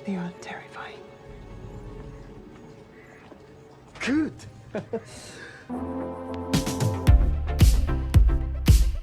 They are terrifying. Good.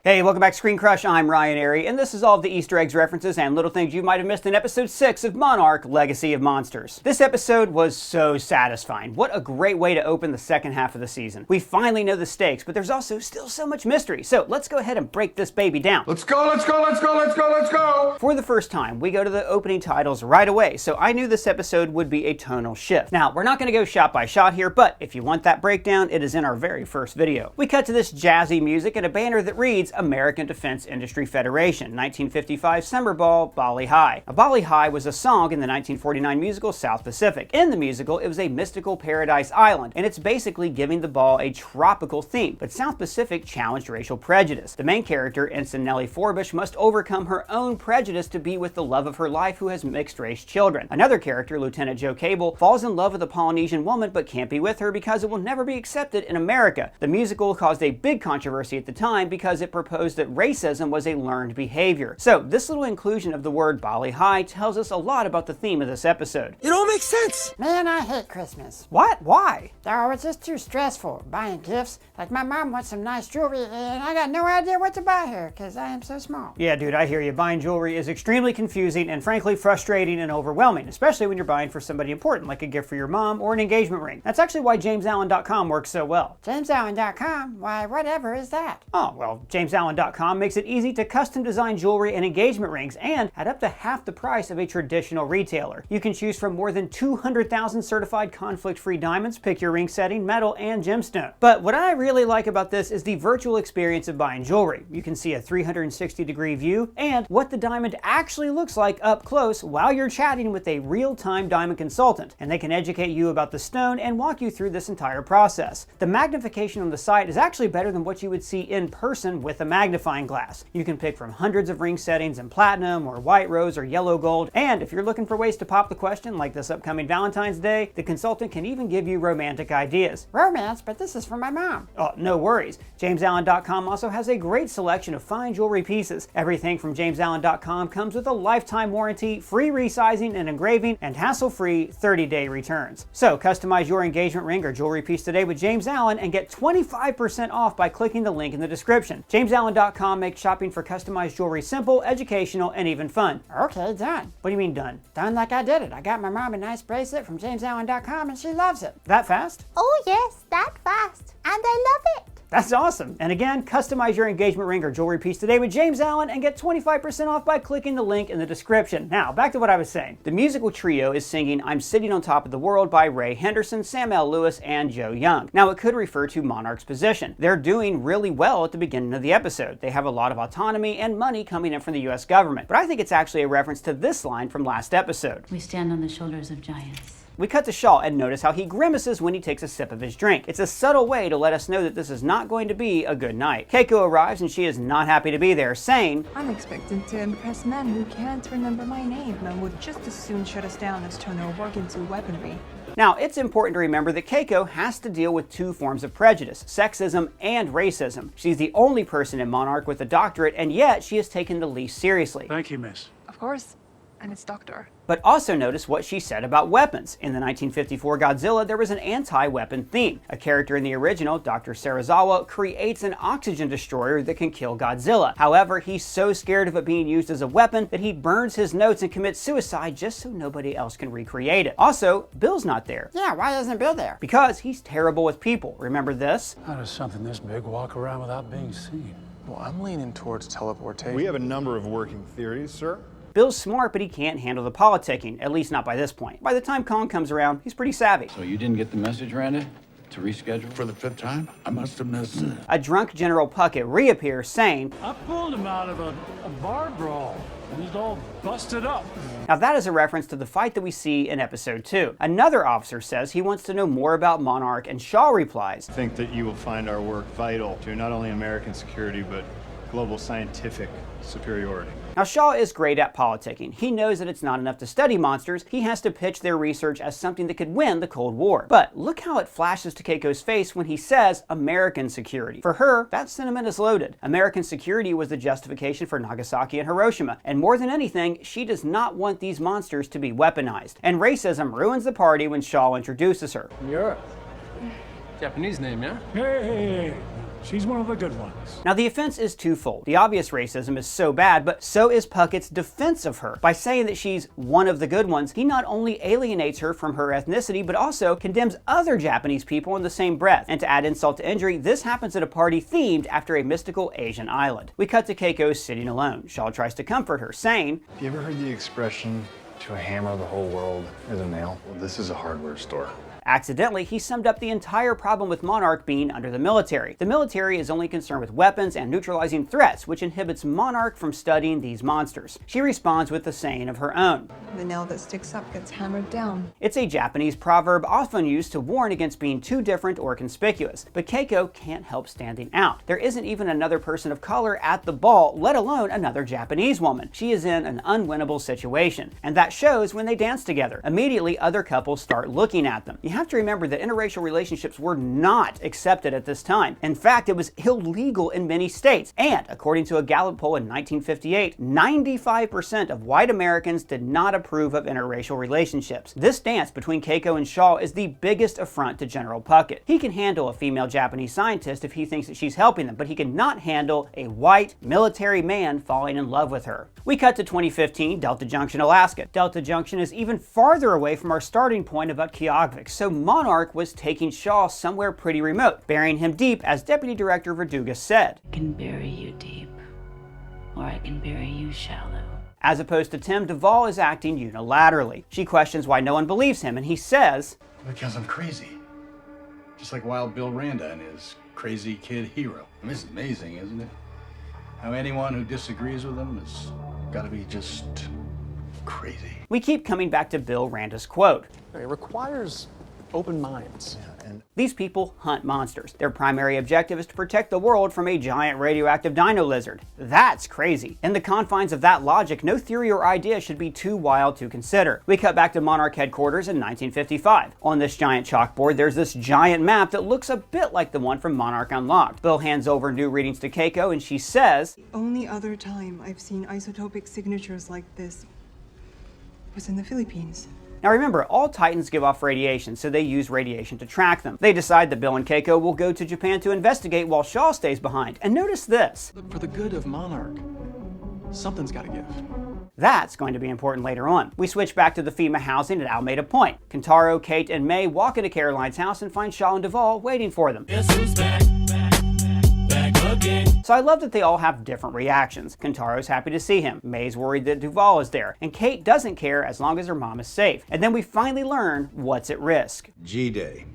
Hey, welcome back to ScreenCrush. I'm Ryan Airy, and this is all of the Easter eggs, references, and little things you might have missed in episode 6 of Monarch, Legacy of Monsters. This episode was so satisfying. What a great way to open the second half of the season. We finally know the stakes, but there's also still so much mystery. So let's go ahead and break this baby down. Let's go, let's go, let's go, let's go, let's go! For the first time, we go to the opening titles right away, so I knew this episode would be a tonal shift. Now, we're not going to go shot by shot here, but if you want that breakdown, it is in our very first video. We cut to this jazzy music and a banner that reads American Defense Industry Federation, 1955 Summer Ball, Bali High. Now, Bali High was a song in the 1949 musical South Pacific. In the musical, it was a mystical paradise island, and it's basically giving the ball a tropical theme, but South Pacific challenged racial prejudice. The main character, Ensign Nellie Forbush, must overcome her own prejudice to be with the love of her life who has mixed-race children. Another character, Lieutenant Joe Cable, falls in love with a Polynesian woman but can't be with her because it will never be accepted in America. The musical caused a big controversy at the time because it proposed that racism was a learned behavior. So this little inclusion of the word Bali High tells us a lot about the theme of this episode. It all makes sense. Man, I hate Christmas. What? Why? Oh, it's just too stressful buying gifts. Like my mom wants some nice jewelry and I got no idea what to buy her because I am so small. Yeah, dude, I hear you. Buying jewelry is extremely confusing and frankly frustrating and overwhelming, especially when you're buying for somebody important, like a gift for your mom or an engagement ring. That's actually why JamesAllen.com works so well. JamesAllen.com? Why, whatever is that? Oh, well, JamesAllen.com makes it easy to custom design jewelry and engagement rings and at up to half the price of a traditional retailer. You can choose from more than 200,000 certified conflict-free diamonds, pick your ring setting, metal, and gemstone. But what I really like about this is the virtual experience of buying jewelry. You can see a 360-degree view and what the diamond actually looks like up close while you're chatting with a real-time diamond consultant, and they can educate you about the stone and walk you through this entire process. The magnification on the site is actually better than what you would see in person with a magnifying glass. You can pick from hundreds of ring settings in platinum or white rose or yellow gold, and if you're looking for ways to pop the question like this upcoming Valentine's Day, the consultant can even give you romantic ideas. Romance? But this is for my mom. Oh, no worries. JamesAllen.com also has a great selection of fine jewelry pieces. Everything from JamesAllen.com comes with a lifetime warranty, free resizing and engraving, and hassle-free 30-day returns. So customize your engagement ring or jewelry piece today with James Allen and get 25% off by clicking the link in the description. JamesAllen.com makes shopping for customized jewelry simple, educational, and even fun. Okay, done. What do you mean done? Done like I did it. I got my mom a nice bracelet from JamesAllen.com and she loves it. That fast? Oh yes, that fast. And I love it. That's awesome. And again, customize your engagement ring or jewelry piece today with James Allen and get 25% off by clicking the link in the description. Now, back to what I was saying. The musical trio is singing I'm Sitting on Top of the World by Ray Henderson, Sam L. Lewis, and Joe Young. Now, it could refer to Monarch's position. They're doing really well at the beginning of the episode. They have a lot of autonomy and money coming in from the US government. But I think it's actually a reference to this line from last episode. We stand on the shoulders of giants. We cut to Shaw and notice how he grimaces when he takes a sip of his drink. It's a subtle way to let us know that this is not going to be a good night. Keiko arrives and she is not happy to be there, saying, I'm expecting to impress men who can't remember my name and would just as soon shut us down as turn our work into weaponry. Now, it's important to remember that Keiko has to deal with two forms of prejudice, sexism and racism. She's the only person in Monarch with a doctorate, and yet she is taken the least seriously. Thank you, miss. Of course. And it's Doctor. But also notice what she said about weapons. In the 1954 Godzilla, there was an anti-weapon theme. A character in the original, Dr. Serizawa, creates an oxygen destroyer that can kill Godzilla. However, he's so scared of it being used as a weapon that he burns his notes and commits suicide just so nobody else can recreate it. Also, Bill's not there. Yeah, why isn't Bill there? Because he's terrible with people. Remember this? How does something this big walk around without being seen? Well, I'm leaning towards teleportation. We have a number of working theories, sir. Bill's smart, but he can't handle the politicking, at least not by this point. By the time Kong comes around, he's pretty savvy. So you didn't get the message, Randy? To reschedule? For the 5th time? I must have missed it. A drunk General Puckett reappears, saying, I pulled him out of a bar brawl. He's all busted up. Now that is a reference to the fight that we see in episode 2. Another officer says he wants to know more about Monarch, and Shaw replies, I think that you will find our work vital to not only American security, but global scientific superiority. Now, Shaw is great at politicking. He knows that it's not enough to study monsters, he has to pitch their research as something that could win the Cold War. But look how it flashes to Keiko's face when he says American security. For her, that sentiment is loaded. American security was the justification for Nagasaki and Hiroshima, and more than anything, she does not want these monsters to be weaponized. And racism ruins the party when Shaw introduces her. You're Japanese name, yeah? Hey, she's one of the good ones. Now, the offense is twofold. The obvious racism is so bad, but so is Puckett's defense of her. By saying that she's one of the good ones, he not only alienates her from her ethnicity, but also condemns other Japanese people in the same breath. And to add insult to injury, this happens at a party themed after a mystical Asian island. We cut to Keiko sitting alone. Shaw tries to comfort her, saying, Have you ever heard the expression, to a hammer the whole world is a nail? Well, this is a hardware store. Accidentally, he summed up the entire problem with Monarch being under the military. The military is only concerned with weapons and neutralizing threats, which inhibits Monarch from studying these monsters. She responds with the saying of her own. The nail that sticks up gets hammered down. It's a Japanese proverb often used to warn against being too different or conspicuous, but Keiko can't help standing out. There isn't even another person of color at the ball, let alone another Japanese woman. She is in an unwinnable situation, and that shows when they dance together. Immediately, other couples start looking at them. You have to remember that interracial relationships were not accepted at this time. In fact, it was illegal in many states. And according to a Gallup poll in 1958, 95% of white Americans did not approve of interracial relationships. This dance between Keiko and Shaw is the biggest affront to General Puckett. He can handle a female Japanese scientist if he thinks that she's helping them, but he cannot handle a white military man falling in love with her. We cut to 2015, Delta Junction, Alaska. Delta Junction is even farther away from our starting point of Utqiagvik, so Monarch was taking Shaw somewhere pretty remote, burying him deep, as Deputy Director Verduga said. I can bury you deep, or I can bury you shallow. As opposed to Tim, Duvall is acting unilaterally. She questions why no one believes him, and he says, Because I'm crazy. Just like Wild Bill Randa and his crazy kid hero. I mean, it's amazing, isn't it? How anyone who disagrees with him has got to be just crazy. We keep coming back to Bill Randa's quote. It requires open minds. These people hunt monsters. Their primary objective is to protect the world from a giant radioactive dino lizard. That's crazy. In the confines of that logic, no theory or idea should be too wild to consider. We cut back to Monarch headquarters in 1955. On this giant chalkboard, there's this giant map that looks a bit like the one from Monarch Unlocked. Bill hands over new readings to Keiko, and she says, The only other time I've seen isotopic signatures like this was in the Philippines. Now remember, all Titans give off radiation, so they use radiation to track them. They decide that Bill and Keiko will go to Japan to investigate while Shaw stays behind. And notice this. For the good of Monarch, something's got to give. That's going to be important later on. We switch back to the FEMA housing at Alameda Point. Kentaro, Kate, and May walk into Caroline's house and find Shaw and Duvall waiting for them. Guess who's back again. So I love that they all have different reactions. Kentaro's happy to see him. May's worried that Duvall is there. And Kate doesn't care as long as her mom is safe. And then we finally learn what's at risk. G-Day.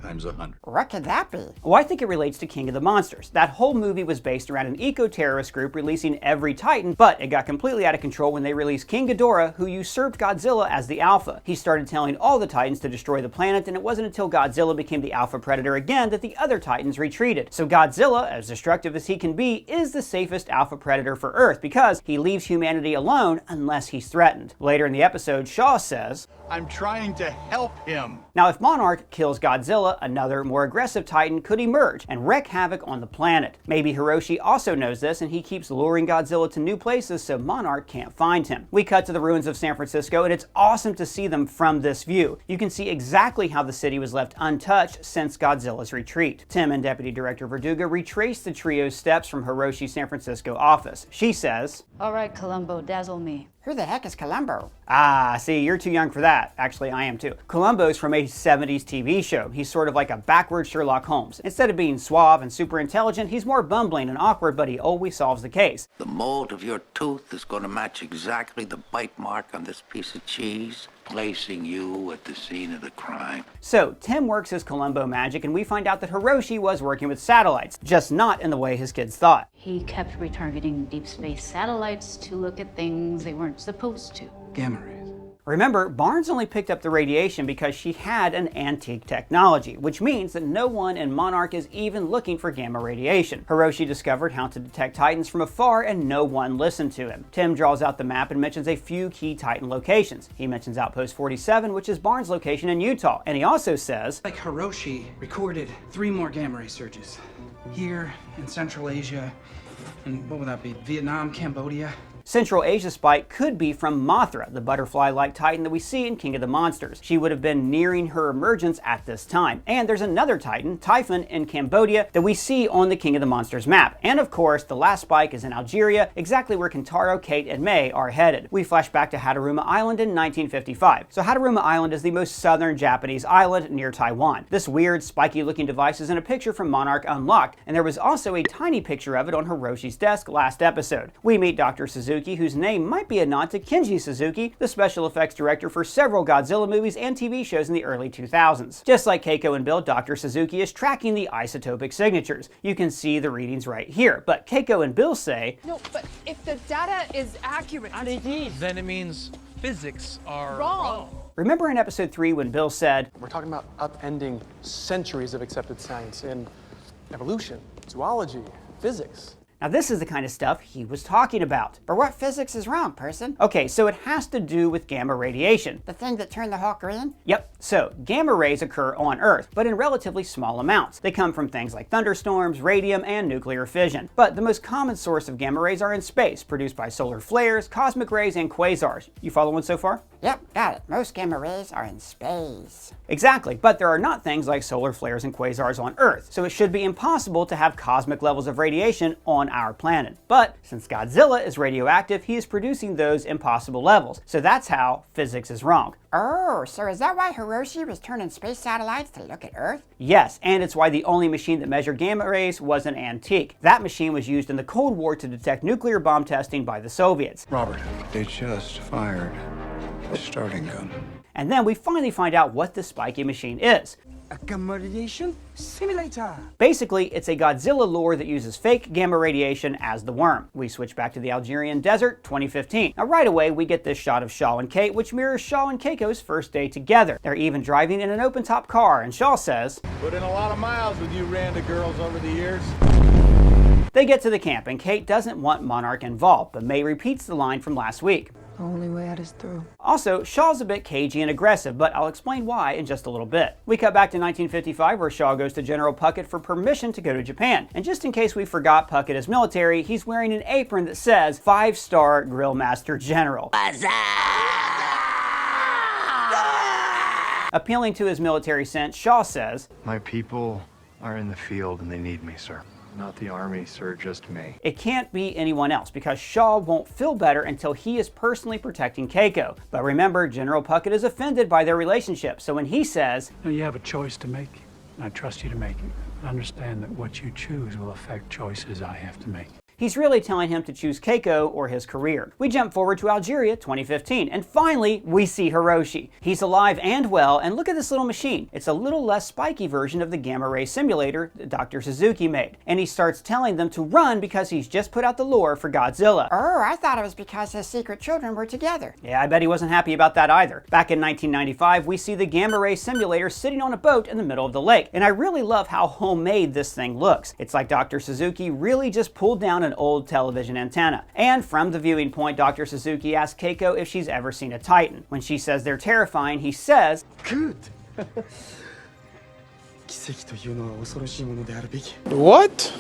Times 100. What could that be? Well, I think it relates to King of the Monsters. That whole movie was based around an eco-terrorist group releasing every Titan, but it got completely out of control when they released King Ghidorah, who usurped Godzilla as the Alpha. He started telling all the Titans to destroy the planet, and it wasn't until Godzilla became the Alpha Predator again that the other Titans retreated. So Godzilla, as destructive as he can be, is the safest Alpha Predator for Earth because he leaves humanity alone unless he's threatened. Later in the episode, Shaw says, I'm trying to help him. Now, if Monarch kills Godzilla, another, more aggressive Titan could emerge and wreak havoc on the planet. Maybe Hiroshi also knows this, and he keeps luring Godzilla to new places so Monarch can't find him. We cut to the ruins of San Francisco, and it's awesome to see them from this view. You can see exactly how the city was left untouched since Godzilla's retreat. Tim and Deputy Director Verduga retrace the trio's steps from Hiroshi's San Francisco office. She says, All right, Columbo, dazzle me. Who the heck is Columbo? Ah, see, you're too young for that. Actually, I am too. Columbo's from a 70s TV show. He's sort of like a backward Sherlock Holmes. Instead of being suave and super intelligent, he's more bumbling and awkward, but he always solves the case. The mold of your tooth is going to match exactly the bite mark on this piece of cheese, placing you at the scene of the crime. So, Tim works his Columbo magic, and we find out that Hiroshi was working with satellites, just not in the way his kids thought. He kept retargeting deep space satellites to look at things they weren't supposed to. Gamma rays. Remember, Barnes only picked up the radiation because she had an antique technology, which means that no one in Monarch is even looking for gamma radiation. Hiroshi discovered how to detect Titans from afar and no one listened to him. Tim draws out the map and mentions a few key Titan locations. He mentions Outpost 47, which is Barnes' location in Utah, and he also says, like Hiroshi recorded 3 more gamma ray surges. Here, in Central Asia, and what would that be? Vietnam, Cambodia? Central Asia spike could be from Mothra, the butterfly-like Titan that we see in King of the Monsters. She would have been nearing her emergence at this time. And there's another Titan, Typhon, in Cambodia that we see on the King of the Monsters map. And of course, the last spike is in Algeria, exactly where Kentaro, Kate, and May are headed. We flash back to Hataruma Island in 1955. So Hataruma Island is the most southern Japanese island near Taiwan. This weird, spiky-looking device is in a picture from Monarch Unlocked, and there was also a tiny picture of it on Hiroshi's desk last episode. We meet Dr. Suzuki, whose name might be a nod to Kenji Suzuki, the special effects director for several Godzilla movies and TV shows in the early 2000s. Just like Keiko and Bill, Dr. Suzuki is tracking the isotopic signatures. You can see the readings right here, but Keiko and Bill say, no, but if the data is accurate, then it means physics are wrong. Remember in episode 3 when Bill said, we're talking about upending centuries of accepted science in evolution, zoology, physics. Now this is the kind of stuff he was talking about. But what physics is wrong, person? Okay, so it has to do with gamma radiation. The thing that turned the Hulk green? Yep, so gamma rays occur on Earth, but in relatively small amounts. They come from things like thunderstorms, radium, and nuclear fission. But the most common source of gamma rays are in space, produced by solar flares, cosmic rays, and quasars. You following so far? Yep, got it. Most gamma rays are in space. Exactly, but there are not things like solar flares and quasars on Earth, so it should be impossible to have cosmic levels of radiation on our planet. But since Godzilla is radioactive, he is producing those impossible levels, so that's how physics is wrong. Oh, so is that why Hiroshi was turning space satellites to look at Earth? Yes, and it's why the only machine that measured gamma rays was an antique. That machine was used in the Cold War to detect nuclear bomb testing by the Soviets. Robert, they just fired the starting gun. And then we finally find out what the spiky machine is. A gamma radiation simulator. Basically, it's a Godzilla lure that uses fake gamma radiation as the worm. We switch back to the Algerian desert, 2015. Now right away, we get this shot of Shaw and Kate, which mirrors Shaw and Keiko's first day together. They're even driving in an open-top car, and Shaw says, put in a lot of miles with you Randa girls over the years. They get to the camp, and Kate doesn't want Monarch involved, but May repeats the line from last week. The only way out is through. Also, Shaw's a bit cagey and aggressive, but I'll explain why in just a little bit. We cut back to 1955, where Shaw goes to General Puckett for permission to go to Japan. And just in case we forgot Puckett is military, he's wearing an apron that says 5-Star Grill Master General. Appealing to his military sense, Shaw says, my people are in the field and they need me, sir. Not the army, sir, just me. It can't be anyone else because Shaw won't feel better until he is personally protecting Keiko. But remember, General Puckett is offended by their relationship, so when he says, you have a choice to make, and I trust you to make it. Understand that what you choose will affect choices I have to make. he's really telling him to choose Keiko or his career. We jump forward to Algeria 2015, and finally, we see Hiroshi. He's alive and well, and look at this little machine. It's a little less spiky version of the gamma ray simulator that Dr. Suzuki made. And he starts telling them to run because he's just put out the lure for Godzilla. Oh, I thought it was because his secret children were together. Yeah, I bet he wasn't happy about that either. Back in 1995, we see the gamma ray simulator sitting on a boat in the middle of the lake, and I really love how homemade this thing looks. It's like Dr. Suzuki really just pulled down an old television antenna. And from the viewing point, Dr. Suzuki asks Keiko if she's ever seen a Titan. When she says they're terrifying, he says, Good. What?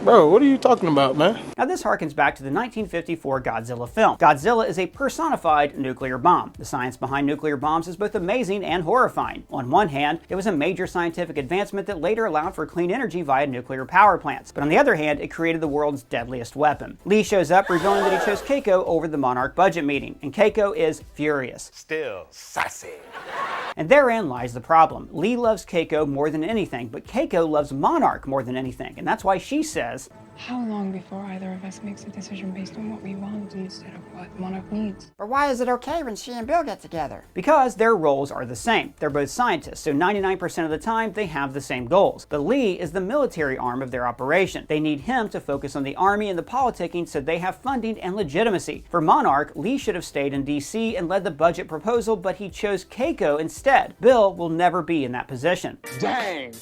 Bro, what are you talking about, man? Now this harkens back to the 1954 Godzilla film. Godzilla is a personified nuclear bomb. The science behind nuclear bombs is both amazing and horrifying. On one hand, it was a major scientific advancement that later allowed for clean energy via nuclear power plants. But on the other hand, it created the world's deadliest weapon. Lee shows up, revealing that he chose Keiko over the Monarch budget meeting, and Keiko is furious. Still sassy. And therein lies the problem. Lee loves Keiko more than anything, but Keiko loves Monarch more than anything, and that's why she says, says, How long before either of us makes a decision based on what we want instead of what Monarch needs? But why is it okay when she and Bill get together? because their roles are the same. They're both scientists, so 99% of the time they have the same goals. But Lee is the military arm of their operation. They need him to focus on the army and the politicking so they have funding and legitimacy. For Monarch, Lee should have stayed in DC and led the budget proposal, but he chose Keiko instead. Bill will never be in that position. Dang.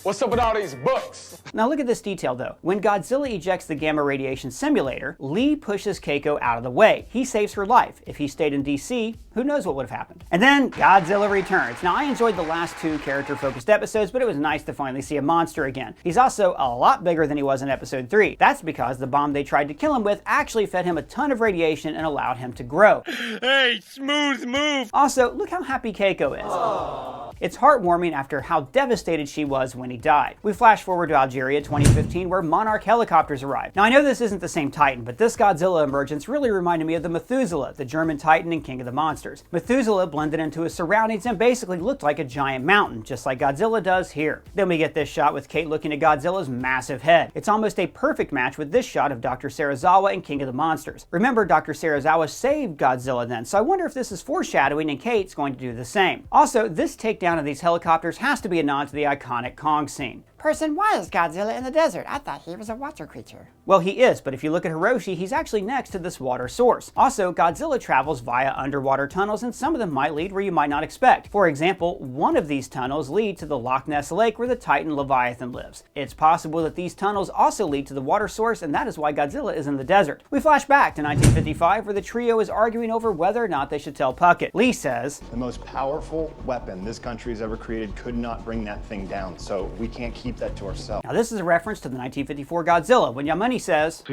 What's up with all these books? Now look at this detail though. When Godzilla ejects the gamma radiation simulator, Lee pushes Keiko out of the way. He saves her life. If he stayed in DC, who knows what would have happened. And then Godzilla returns. Now I enjoyed the last 2 character-focused episodes, but it was nice to finally see a monster again. He's also a lot bigger than he was in episode 3. That's because the bomb they tried to kill him with actually fed him a ton of radiation and allowed him to grow. Hey, smooth move. Also, look how happy Keiko is. Aww. It's heartwarming after how devastated she was when he died. We flash forward to Algeria 2015 where Monarch helicopters arrived. Now I know this isn't the same Titan, but this Godzilla emergence really reminded me of the Methuselah, the German Titan and King of the Monsters. Methuselah blended into his surroundings and basically looked like a giant mountain, just like Godzilla does here. Then we get this shot with Kate looking at Godzilla's massive head. It's almost a perfect match with this shot of Dr. Serizawa and King of the Monsters. Remember, Dr. Serizawa saved Godzilla then, so I wonder if this is foreshadowing and Kate's going to do the same. Also, this takedown of these helicopters has to be a nod to the iconic Kong scene. Person, why is Godzilla in the desert? I thought he was a water creature. Well, he is, but if you look at Hiroshi, he's actually next to this water source. Also, Godzilla travels via underwater tunnels, and some of them might lead where you might not expect. For example, one of these tunnels lead to the Loch Ness Lake where the Titan Leviathan lives. It's possible that these tunnels also lead to the water source, and that is why Godzilla is in the desert. We flash back to 1955 where the trio is arguing over whether or not they should tell Puckett. Lee says, The most powerful weapon this country has ever created could not bring that thing down, so we can't keep that to ourselves. Now this is a reference to the 1954 Godzilla, when Yamane says,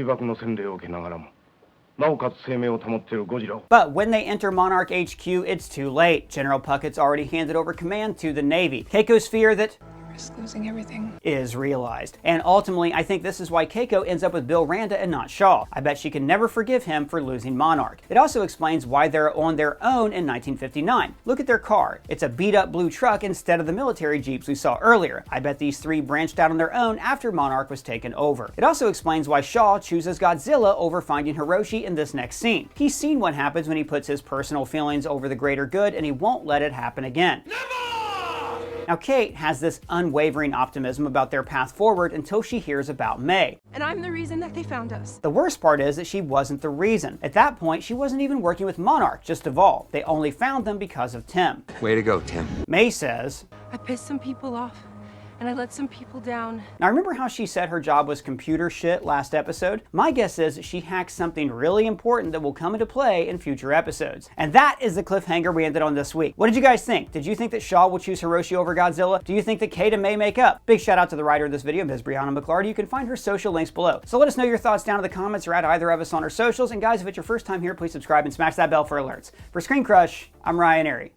but when they enter Monarch HQ, it's too late. General Puckett's already handed over command to the Navy. Keiko's fear that risk losing everything is realized. And ultimately, I think this is why Keiko ends up with Bill Randa and not Shaw. I bet she can never forgive him for losing Monarch. It also explains why they're on their own in 1959. Look at their car. It's a beat-up blue truck instead of the military jeeps we saw earlier. I bet these 3 branched out on their own after Monarch was taken over. It also explains why Shaw chooses Godzilla over finding Hiroshi in this next scene. He's seen what happens when he puts his personal feelings over the greater good, and he won't let it happen again. Now Kate has this unwavering optimism about their path forward until she hears about May. And I'm the reason that they found us. The worst part is that she wasn't the reason. At that point, she wasn't even working with Monarch, just Duvall. They only found them because of Tim. Way to go, Tim. May says, I pissed some people off. And I let some people down. Now remember how she said her job was computer shit last episode? My guess is she hacked something really important that will come into play in future episodes. And that is the cliffhanger we ended on this week. What did you guys think? Did you think that Shaw will choose Hiroshi over Godzilla? Do you think that Kate and May make up? Big shout out to the writer of this video, Ms. Brianna McLarty. You can find her social links below. So let us know your thoughts down in the comments or add either of us on our socials. And guys, if it's your first time here, please subscribe and smash that bell for alerts. For ScreenCrush, I'm Ryan Airy.